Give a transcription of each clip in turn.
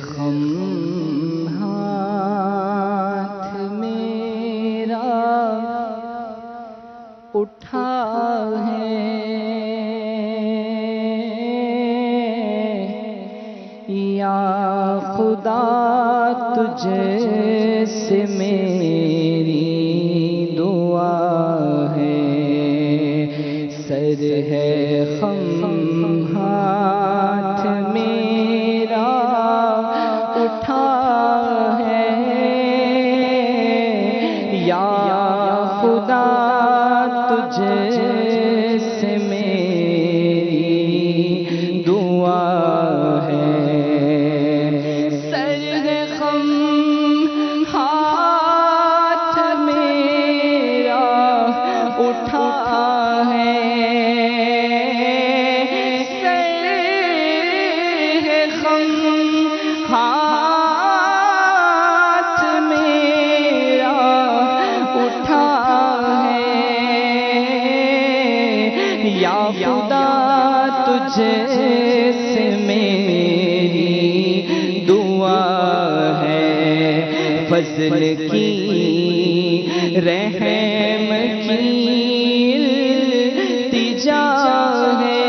غم ہاتھ میرا اٹھا ہے، یا خدا تجھ سے میری دعا ہے، سر ہے غم ہاتھ میرا اٹھا ہے، یا خدا تجھ سے میری دعا ہے، سر ہے غم ہاتھ میرا اٹھا ہے، سر ہے غم ہاتھ میرا اٹھا ہے، یا خدا تجھ سے میری دعا ہے، فضل کی رحم کی التجا ہے،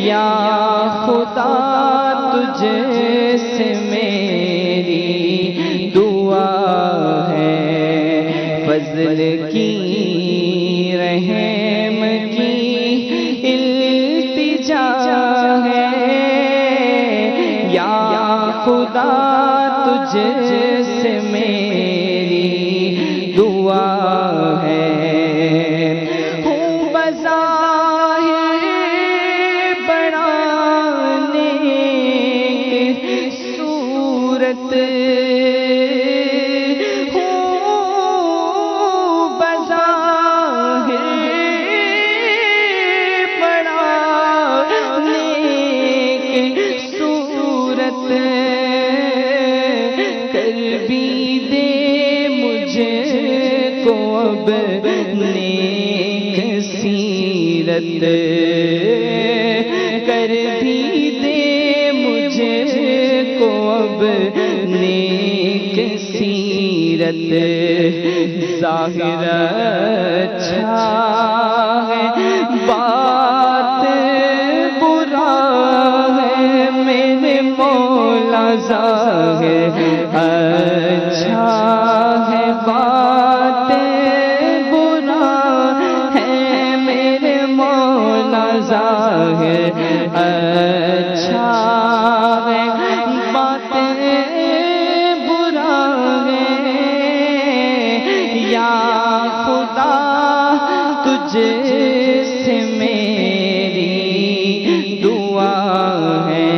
یا خدا تجھ سے میری دعا ہے، فضل کی رحم کی التجا ہے، یا خدا تجھ سے میری دعا ہے، ہوں بظاہر بڑا نیک صورت، کر بھی دے مجھے کو اب نیک سیرت، کر بھی دے مجھے کو اب نیک سیرت، ظاہر اچھا ہے بات برا ہے میرے مولا، ظاہر اچھا ہے بات برا ہے میرے مولا، ظاہر اچھا ہے بات برا ہے، یا خدا تجھ سے میری دعا ہے،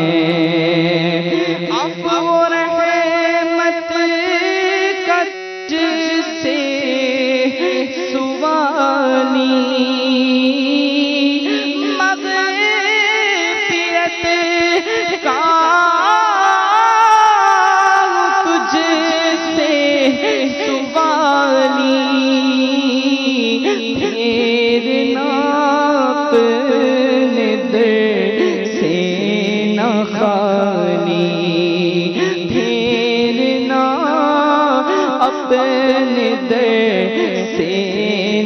اپنے در سے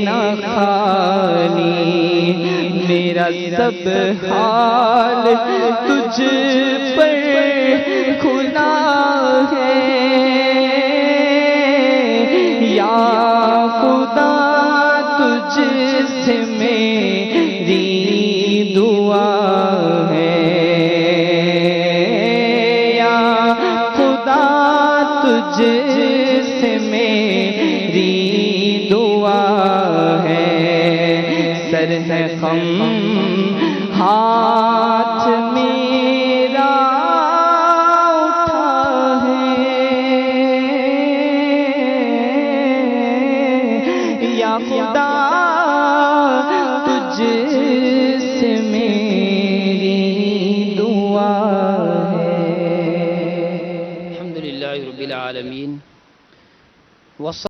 نہ خالی، میرا سب حال تجھ پر کھلا ہے، یا خدا تجھ سے میری دعا ہے، یا خدا تجھ سے میری دعا ہے، سر ہے غم ہاتھ میرا اٹھا ہے، یا خدا تجھ